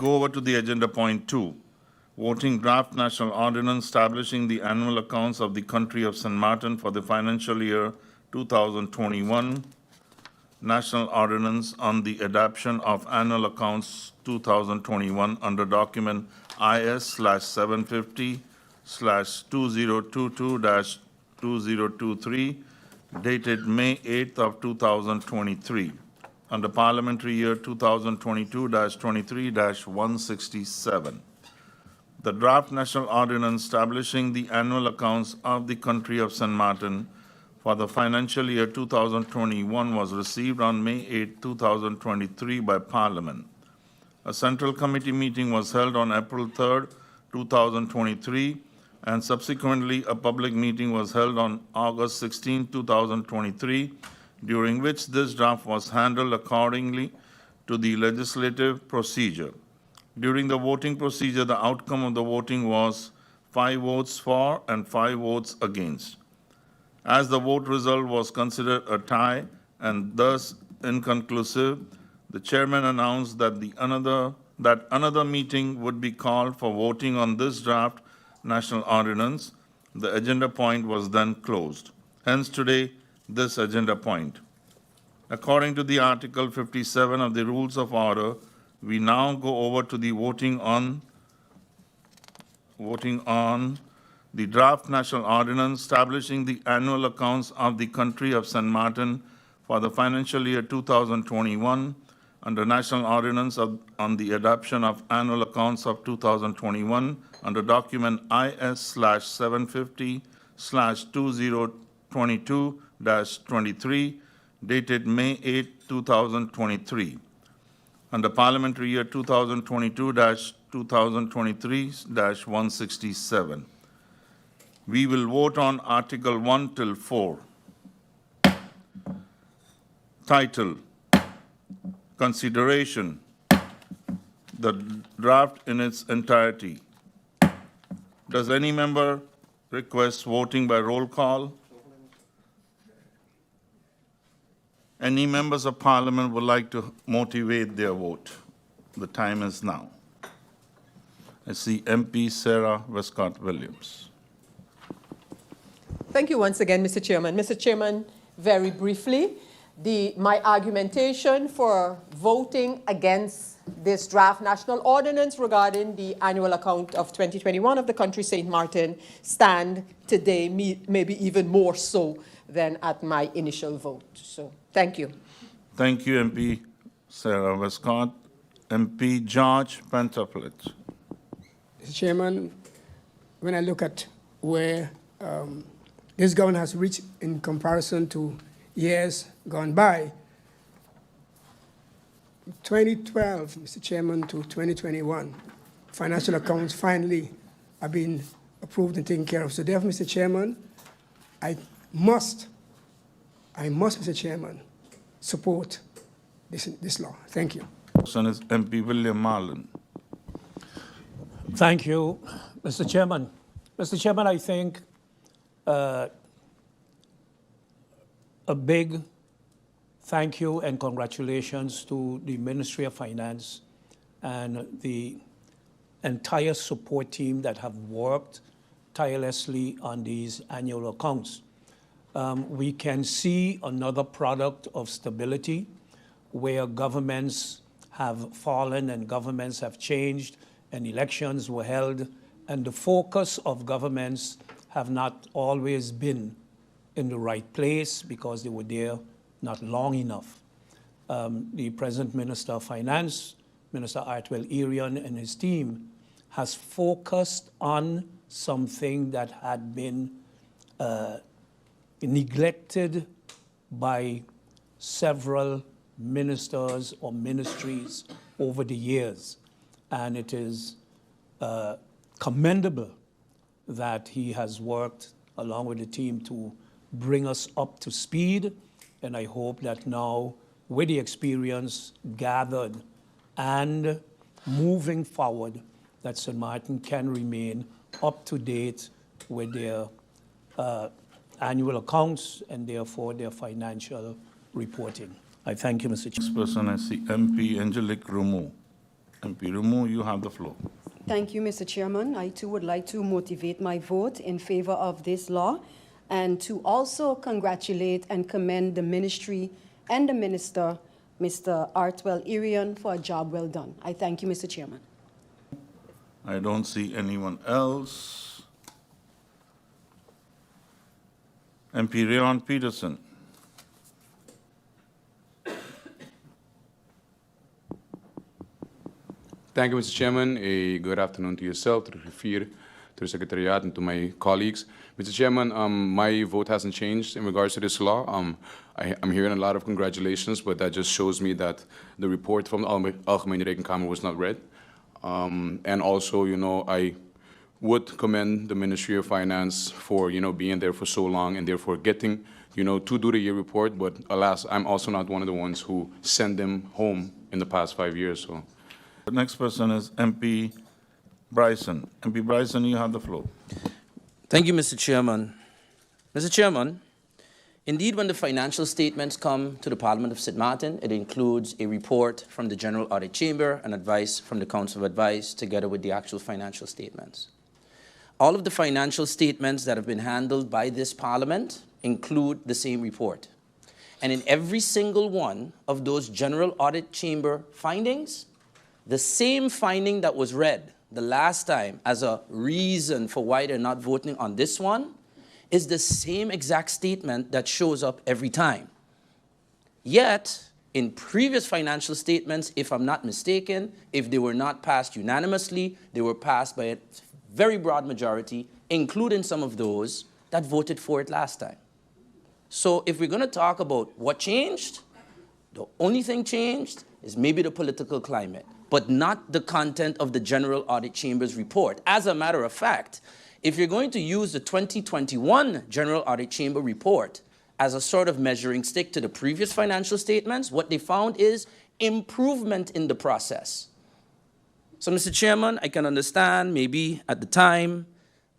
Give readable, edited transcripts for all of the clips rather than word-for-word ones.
go over to the agenda point 2, voting draft national ordinance establishing the annual accounts of the country of St. Martin for the financial year 2021, national ordinance on the adoption of annual accounts 2021 under document IS/750/2022-2023, dated May 8th of 2023, under parliamentary year 2022-23-167. The draft national ordinance establishing the annual accounts of the country of St. Martin for the financial year 2021 was received on May 8, 2023 by Parliament. A Central Committee meeting was held on April 3, 2023, and subsequently a public meeting was held on August 16, 2023, during which this draft was handled accordingly to the legislative procedure. During the voting procedure, the outcome of the voting was 5 votes for and 5 votes against. As the vote result was considered a tie and thus inconclusive, the chairman announced that another meeting would be called for voting on this draft national ordinance. The agenda point was then closed. Hence today, this agenda point. According to the Article 57 of the Rules of Order, we now go over to the voting on the draft national ordinance establishing the annual accounts of the country of St. Martin for the financial year 2021 under national ordinance on the adoption of annual accounts of 2021 under document IS/750/2022-23, dated May 8, 2023, under parliamentary year 2022-2023-167. We will vote on Article 1 till 4. Title: Consideration. The draft in its entirety. Does any member request voting by roll call? Any members of Parliament would like to motivate their vote? The time is now. I see MP Sarah Westcott Williams. Thank you once again, Mr. Chairman. Mr. Chairman, very briefly, my argumentation for voting against this draft national ordinance regarding the annual account of 2021 of the country St. Martin stand today, maybe even more so than at my initial vote. So, thank you. Thank you, MP Sarah Westcott. MP George Pantoflet. Mr. Chairman, when I look at where this government has reached in comparison to years gone by, 2012, Mr. Chairman, to 2021, financial accounts finally have been approved and taken care of. So therefore, Mr. Chairman, I must, Mr. Chairman, support this law. Thank you. Person is MP William Marlin. Thank you, Mr. Chairman. Mr. Chairman, I think a big thank you and congratulations to the Ministry of Finance and the entire support team that have worked tirelessly on these annual accounts. We can see another product of stability where governments have fallen and governments have changed and elections were held, and the focus of governments have not always been in the right place because they were there not long enough. The present Minister of Finance, Minister Artwell Irion, and his team has focused on something that had been neglected by several ministers or ministries over the years. And it is commendable that he has worked along with the team to bring us up to speed. And I hope that now, with the experience gathered and moving forward, that St. Martin can remain up to date with their annual accounts and therefore their financial reporting. I thank you, Mr. Chairman. Next person I see MP Angelique Rumu. MP Rumu, you have the floor. Thank you, Mr. Chairman. I too would like to motivate my vote in favor of this law and to also congratulate and commend the ministry and the minister, Mr. Artwell Irion, for a job well done. I thank you, Mr. Chairman. I don't see anyone else. MP Rayon Peterson. Thank you, Mr. Chairman. A good afternoon to yourself, to the Griffier, to the Secretariat, and to my colleagues. Mr. Chairman, my vote hasn't changed in regards to this law. I'm hearing a lot of congratulations, but that just shows me that the report from the Algemene Rekenkamer was not read. And also, I would commend the Ministry of Finance for, being there for so long and therefore getting, to do the year report. But alas, I'm also not one of the ones who sent them home in the past 5 years. So. The next person is MP Bryson. MP Bryson, you have the floor. Thank you, Mr. Chairman. Mr. Chairman, indeed, when the financial statements come to the Parliament of St. Martin, it includes a report from the General Audit Chamber and advice from the Council of Advice together with the actual financial statements. All of the financial statements that have been handled by this Parliament include the same report. And in every single one of those General Audit Chamber findings, the same finding that was read the last time as a reason for why they're not voting on this one is the same exact statement that shows up every time. Yet, in previous financial statements, if I'm not mistaken, if they were not passed unanimously, they were passed by a very broad majority, including some of those that voted for it last time. So if we're going to talk about what changed, the only thing changed is maybe the political climate, but not the content of the General Audit Chamber's report. As a matter of fact, if you're going to use the 2021 General Audit Chamber report as a sort of measuring stick to the previous financial statements, what they found is improvement in the process. So, Mr. Chairman, I can understand maybe at the time,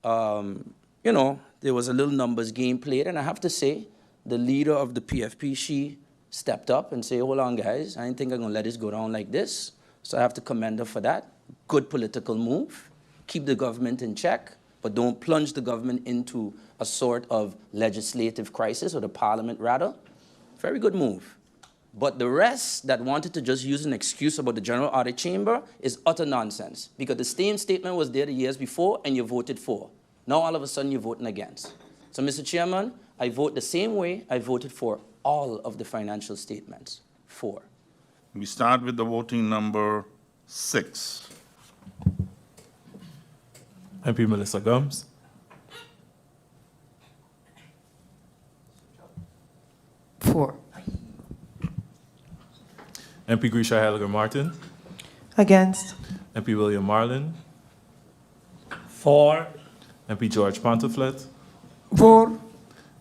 there was a little numbers game played, and I have to say, the leader of the PFP, she stepped up and said, hold on, guys, I didn't think I'm going to let this go down like this. So I have to commend her for that. Good political move. Keep the government in check, but don't plunge the government into a sort of legislative crisis, or the parliament rather. Very good move. But the rest that wanted to just use an excuse about the General Audit Chamber is utter nonsense, because the same statement was there the years before and you voted for. Now all of a sudden you're voting against. So, Mr. Chairman, I vote the same way I voted for all of the financial statements. For. We start with the voting number 6. MP Melissa Gums. For. MP Grisha Heiliger Martin. Against. MP William Marlin. For. MP George Pantoflet. For.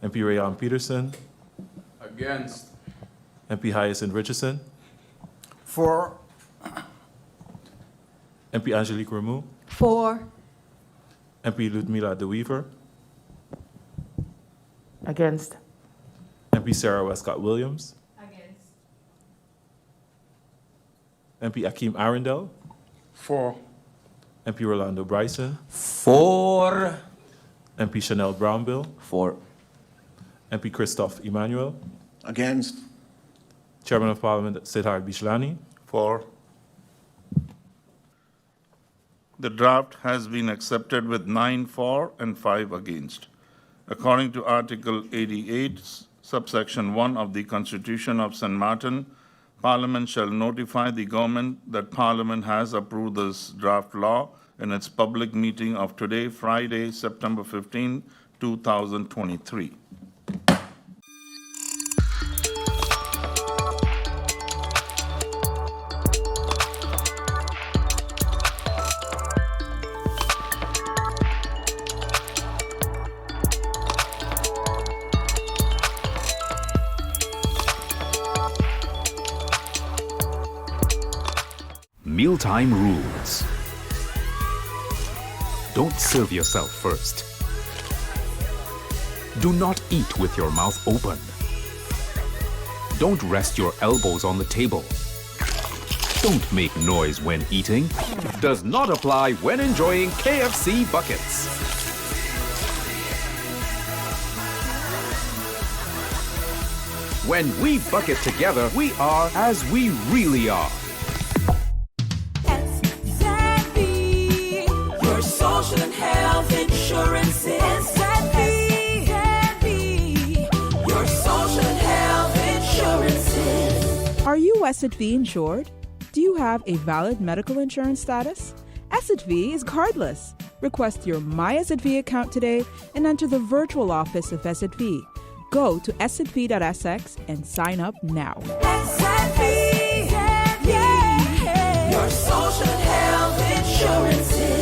MP Rayon Peterson. Against. MP Hyacinth Richardson. For. MP Angelique Ramu. For. MP Ludmila De Weaver. Against. MP Sarah Westcott Williams. Against. MP Akeem Arundel. For. MP Rolando Bryson. For. MP Chanel Brownbill. For. MP Christophe Emmanuel. Against. Chairman of Parliament Siddharth Bishlani. For. The draft has been accepted with 9 for and 5 against. According to Article 88, subsection 1 of the Constitution of St. Martin, Parliament shall notify the government that Parliament has approved this draft law in its public meeting of today, Friday, September 15, 2023. Mealtime rules. Don't serve yourself first. Do not eat with your mouth open. Don't rest your elbows on the table. Don't make noise when eating. Does not apply when enjoying KFC buckets. When we bucket together, we are as we really are. Your social and health insurance is your social and health insurances. Are you SXV insured? Do you have a valid medical insurance status? SXV is cardless. Request your My SXV account today and enter the virtual office of SXV. Go to sxv.sx and sign up now. Your social and health insurances.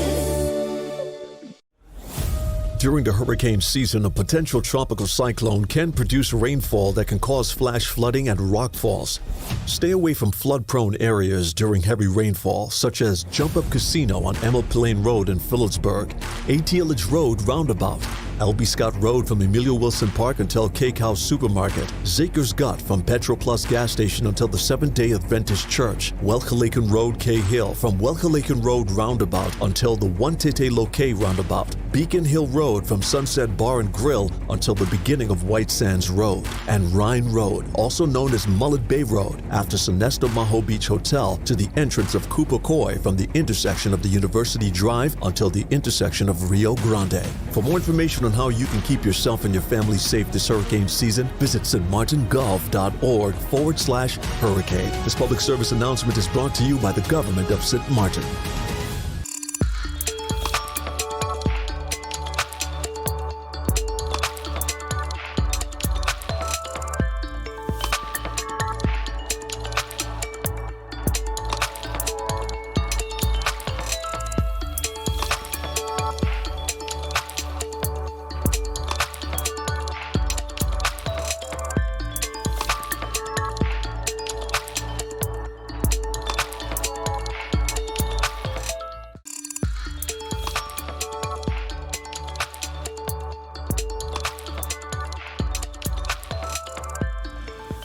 During the hurricane season, a potential tropical cyclone can produce rainfall that can cause flash flooding and rockfalls. Stay away from flood-prone areas during heavy rainfall, such as Jump Up Casino on Emil Plain Road in Phillipsburg, ATLH Road Roundabout, L.B. Scott Road from Emilio Wilson Park until Cake House Supermarket, Zaker's Gut from Petro Plus gas station until the Seventh-day Adventist Church, Welchelaken Road K Hill from Welchelaken Road Roundabout until the One Tete Loke Roundabout, Beacon Hill Road from Sunset Bar and Grill until the beginning of White Sands Road, and Rhine Road, also known as Mullet Bay Road, after Sonesto Maho Beach Hotel to the entrance of Cooper Coy from the intersection of the University Drive until the intersection of Rio Grande. For more information on how you can keep yourself and your family safe this hurricane season, visit stmartingolf.org/hurricane. This public service announcement is brought to you by the government of St. Martin.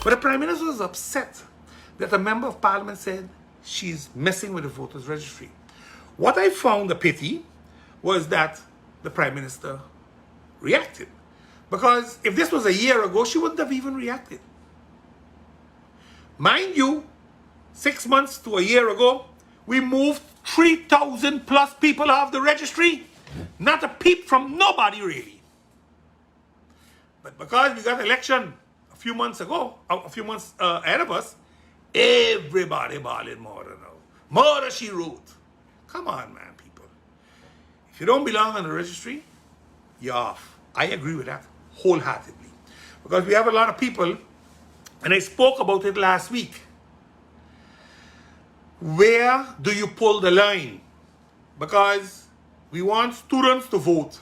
But the Prime Minister was upset that a member of Parliament said she's messing with the voters' registry. What I found a pity was that the Prime Minister reacted. Because if this was a year ago, she wouldn't have even reacted. Mind you, 6 months to a year ago, we moved 3,000 plus people off the registry. Not a peep from nobody, really. But because we got election a few months ahead of us, everybody bawling murder now. Murder, she wrote. Come on, man, people. If you don't belong on the registry, you're off. I agree with that wholeheartedly. Because we have a lot of people, and I spoke about it last week. Where do you pull the line? Because we want students to vote.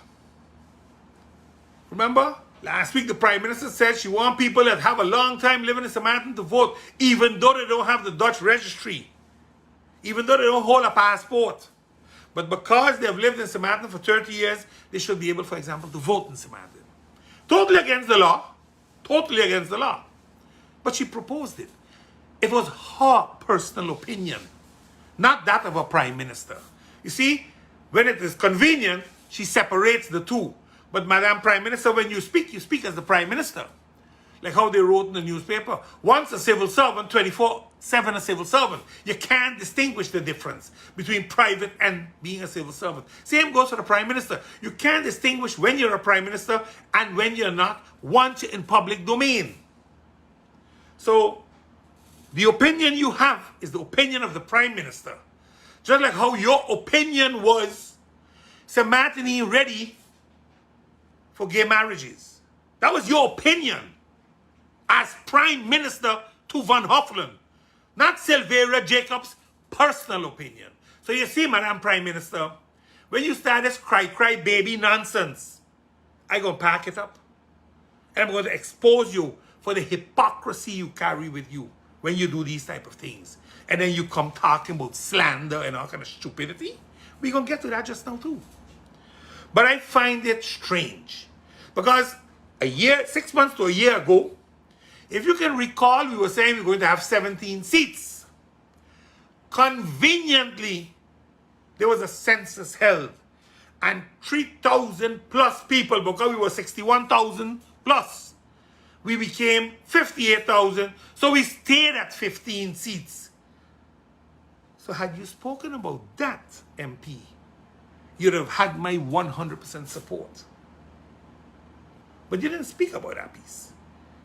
Remember? Last week, the Prime Minister said she wants people that have a long time living in St. Martin to vote, even though they don't have the Dutch registry, even though they don't hold a passport. But because they have lived in St. Martin for 30 years, they should be able, for example, to vote in St. Martin. Totally against the law. Totally against the law. But she proposed it. It was her personal opinion, not that of a Prime Minister. You see, when it is convenient, she separates the two. But Madam Prime Minister, when you speak as the Prime Minister. Like how they wrote in the newspaper. Once a civil servant, 24/7 a civil servant. You can't distinguish the difference between private and being a civil servant. Same goes for the Prime Minister. You can't distinguish when you're a Prime Minister and when you're not, once you're in public domain. So, the opinion you have is the opinion of the Prime Minister. Just like how your opinion was, St. Martin ain't ready for gay marriages. That was your opinion as Prime Minister to Van Hoffelen, not Silveira Jacobs' personal opinion. So you see, Madam Prime Minister, when you start this cry baby nonsense, I'm going to pack it up. And I'm going to expose you for the hypocrisy you carry with you when you do these type of things. And then you come talking about slander and all kind of stupidity. We're going to get to that just now too. But I find it strange because 6 months to a year ago, if you can recall, we were saying we're going to have 17 seats. conveniently, there was a census held, and 3,000 plus people, because we were 61,000 plus, we became 58,000, so we stayed at 15 seats. So had you spoken about that, MP, you'd have had my 100% support. But you didn't speak about that piece.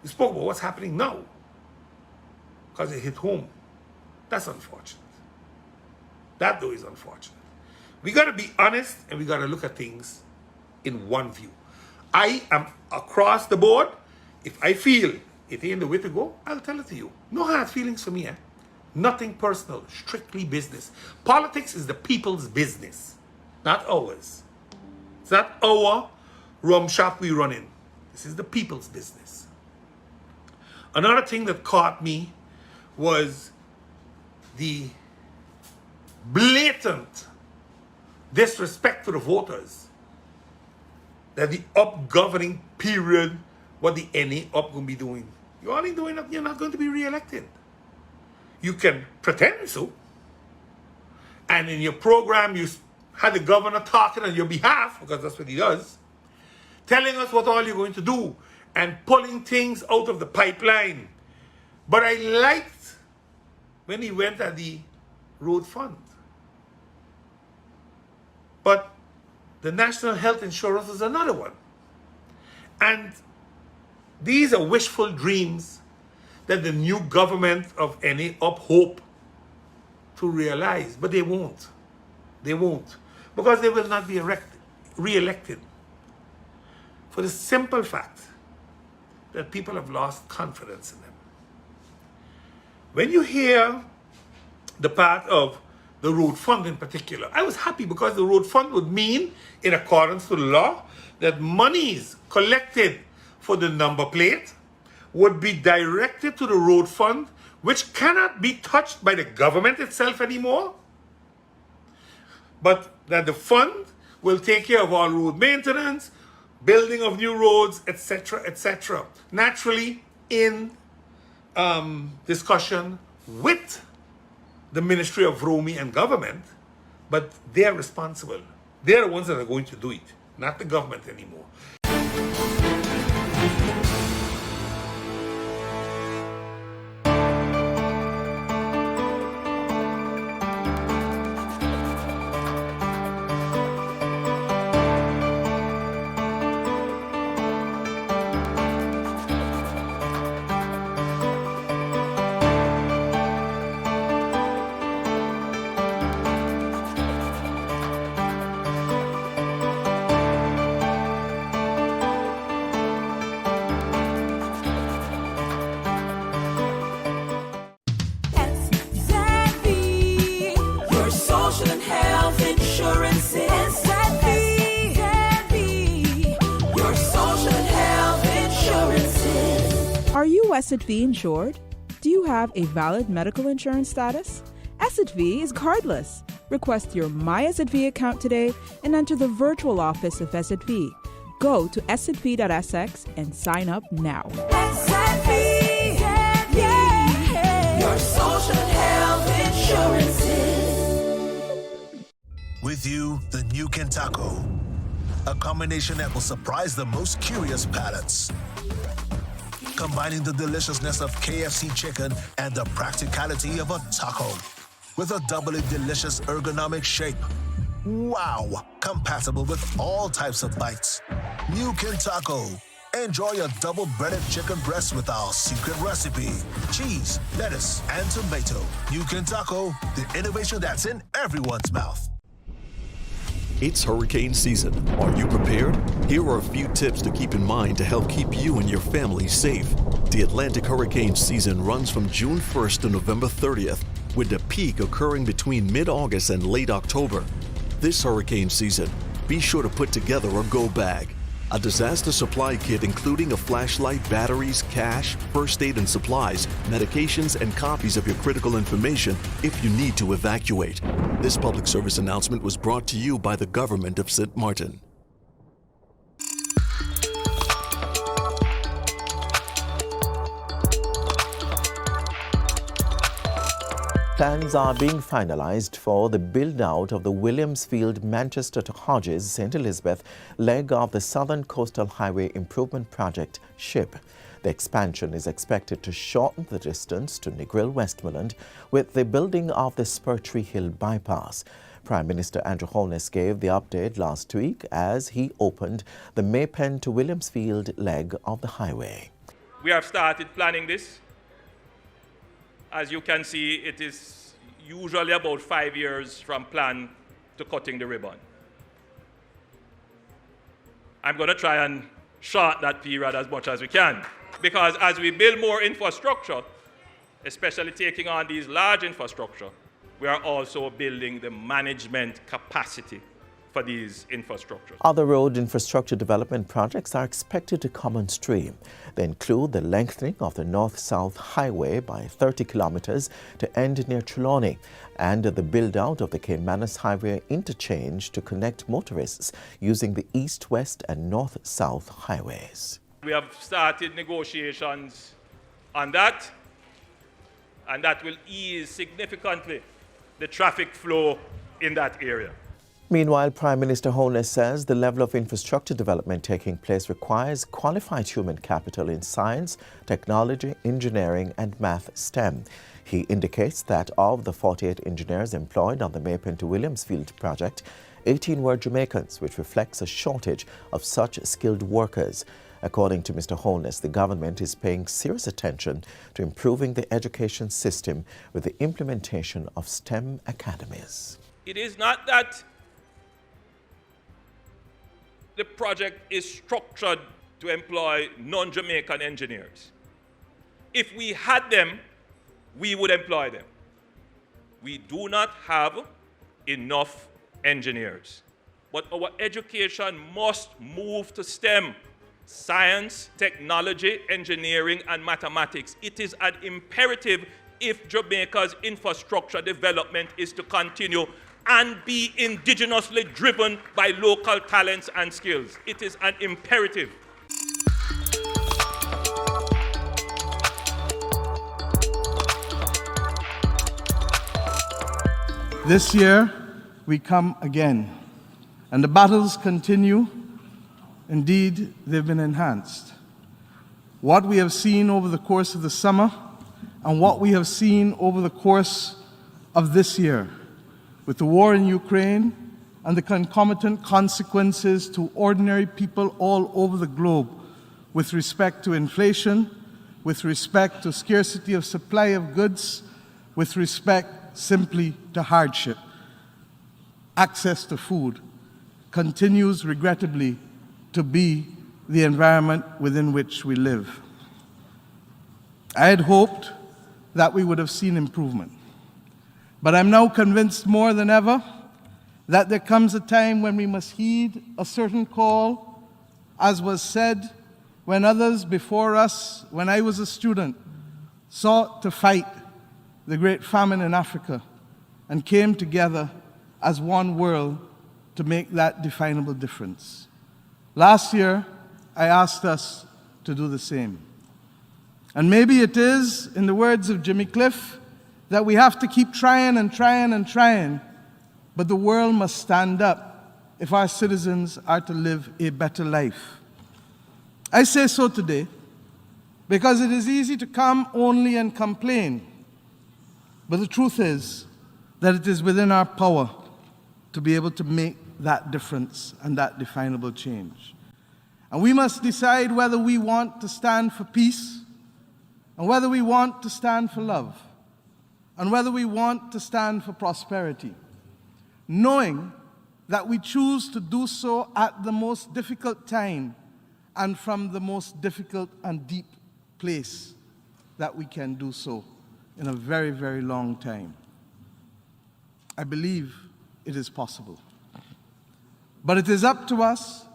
You spoke about what's happening now, because it hit home. That's unfortunate. That, though, is unfortunate. We got to be honest, and we got to look at things in one view. I am across the board. If I feel it ain't the way to go, I'll tell it to you. No hard feelings for me, eh? Nothing personal, strictly business. Politics is the people's business, not ours. It's not our rum shop we run in. This is the people's business. Another thing that caught me was the blatant disrespect to the voters. That the up-governing period, what the NA up going to be doing. You're only doing that, you're not going to be re-elected. You can pretend so. And in your program, you had the governor talking on your behalf, because that's what he does, telling us what all you're going to do and pulling things out of the pipeline. But I liked when he went at the road fund. But the national health insurance is another one. And these are wishful dreams that the new government of NA up hope to realize, but they won't. They won't. Because they will not be re-elected. For the simple fact that people have lost confidence in them. When you hear the part of the road fund in particular, I was happy because the road fund would mean, in accordance to the law, that monies collected for the number plate would be directed to the road fund, which cannot be touched by the government itself anymore, but that the fund will take care of all road maintenance, building of new roads, etc., etc. Naturally, in discussion with the Ministry of Romy and government, but they're responsible. They're the ones that are going to do it, not the government anymore. Your social and health insurance is your social and health insurances. Are you SXV insured? Do you have a valid medical insurance status? SXV is cardless. Request your My SXV account today and enter the virtual office of SXV. Go to sxv.sx and sign up now. Your social and health insurances. With you, the new Kentaco. A combination that will surprise the most curious palates. Combining the deliciousness of KFC chicken and the practicality of a taco. With a doubly delicious ergonomic shape. Wow! Compatible with all types of bites. New Kentaco. Enjoy a double breaded chicken breast with our secret recipe. Cheese, lettuce, and tomato. New Kentaco, the innovation that's in everyone's mouth. It's hurricane season. Are you prepared? Here are a few tips to keep in mind to help keep you and your family safe. The Atlantic hurricane season runs from June 1st to November 30th, with the peak occurring between mid-August and late October. This hurricane season, be sure to put together a go bag. A disaster supply kit including a flashlight, batteries, cash, first aid and supplies, medications, and copies of your critical information if you need to evacuate. This public service announcement was brought to you by the government of St. Martin. Plans are being finalized for the build-out of the Williamsfield, Manchester to Hodges, St. Elizabeth leg of the Southern Coastal Highway Improvement Project, SHIP. The expansion is expected to shorten the distance to Negril, Westmoreland, with the building of the Spurtree Hill bypass. Prime Minister Andrew Holness gave the update last week as he opened the Maypen to Williamsfield leg of the highway. We have started planning this. As you can see, it is usually about 5 years from plan to cutting the ribbon. I'm going to try and short that period as much as we can, because as we build more infrastructure, especially taking on these large infrastructure, we are also building the management capacity for these infrastructures. Other road infrastructure development projects are expected to come on stream. They include the lengthening of the North-South Highway by 30 kilometers to end near Trelawney, and the build-out of the Caymanas Highway interchange to connect motorists using the East-West and North-South highways. We have started negotiations on that, and that will ease significantly the traffic flow in that area. Meanwhile, Prime Minister Holness says the level of infrastructure development taking place requires qualified human capital in science, technology, engineering and math STEM. He indicates that of the 48 engineers employed on the Maypen to Williamsfield project, 18 were Jamaicans, which reflects a shortage of such skilled workers. According to Mr. Holness, the government is paying serious attention to improving the education system with the implementation of STEM academies. It is not that the project is structured to employ non-Jamaican engineers. If we had them, we would employ them. We do not have enough engineers. But our education must move to STEM: science, technology, engineering, and mathematics. It is an imperative if Jamaica's infrastructure development is to continue and be indigenously driven by local talents and skills. It is an imperative. This year, we come again, and the battles continue. Indeed, they've been enhanced. What we have seen over the course of the summer and what we have seen over the course of this year, with the war in Ukraine and the concomitant consequences to ordinary people all over the globe with respect to inflation, with respect to scarcity of supply of goods, with respect simply to hardship. Access to food continues, regrettably, to be the environment within which we live. I had hoped that we would have seen improvement. But I'm now convinced more than ever that there comes a time when we must heed a certain call, as was said when others before us, when I was a student, sought to fight the great famine in Africa and came together as one world to make that definable difference. Last year, I asked us to do the same. And maybe it is, in the words of Jimmy Cliff, that we have to keep trying and trying and trying, but the world must stand up if our citizens are to live a better life. I say so today because it is easy to come only and complain, but the truth is that it is within our power to be able to make that difference and that definable change. And we must decide whether we want to stand for peace, and whether we want to stand for love, and whether we want to stand for prosperity, knowing that we choose to do so at the most difficult time and from the most difficult and deep place that we can do so in a very, very long time. I believe it is possible. But it is up to us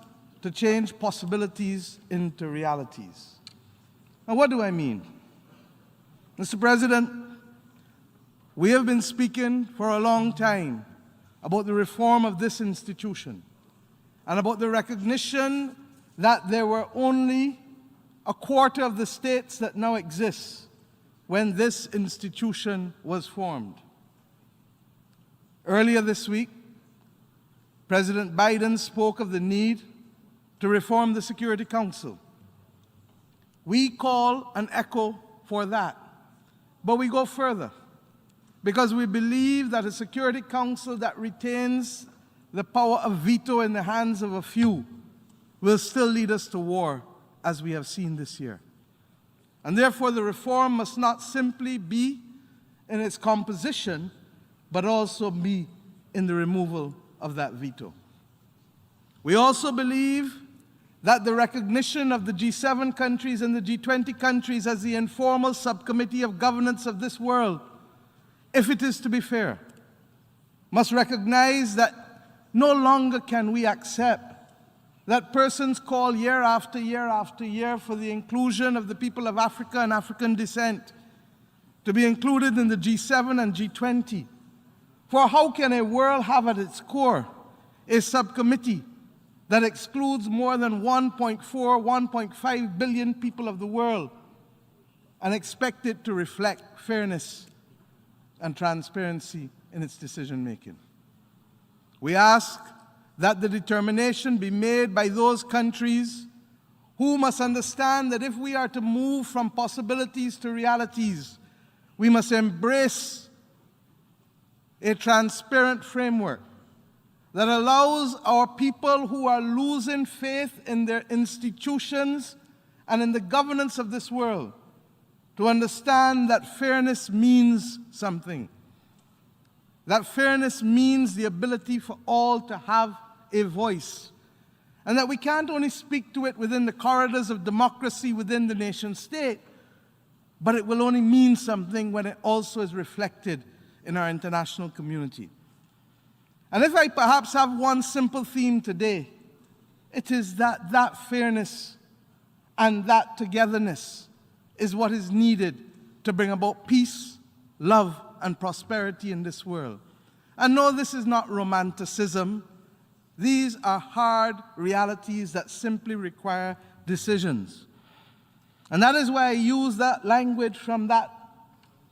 to change possibilities into realities. Now, what do I mean? Mr. President, we have been speaking for a long time about the reform of this institution and about the recognition that there were only a quarter of the states that now exist when this institution was formed. Earlier this week, President Biden spoke of the need to reform the Security Council. We call and echo for that, but we go further because we believe that a Security Council that retains the power of veto in the hands of a few will still lead us to war, as we have seen this year. And therefore, the reform must not simply be in its composition, but also be in the removal of that veto. We also believe that the recognition of the G7 countries and the G20 countries as the informal subcommittee of governance of this world, if it is to be fair, must recognize that no longer can we accept that persons call year after year after year for the inclusion of the people of Africa and African descent to be included in the G7 and G20. For how can a world have at its core a subcommittee that excludes more than 1.4, 1.5 billion people of the world and expect it to reflect fairness and transparency in its decision-making? We ask that the determination be made by those countries who must understand that if we are to move from possibilities to realities, we must embrace a transparent framework that allows our people who are losing faith in their institutions and in the governance of this world to understand that fairness means something. That fairness means the ability for all to have a voice, and that we can't only speak to it within the corridors of democracy within the nation state, but it will only mean something when it also is reflected in our international community. And if I perhaps have one simple theme today, it is that that fairness and that togetherness is what is needed to bring about peace, love, and prosperity in this world. And no, this is not romanticism. These are hard realities that simply require decisions. And that is why I use that language from that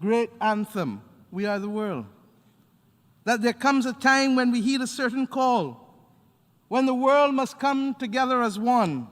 great anthem, We Are the World. That there comes a time when we heed a certain call, when the world must come together as one,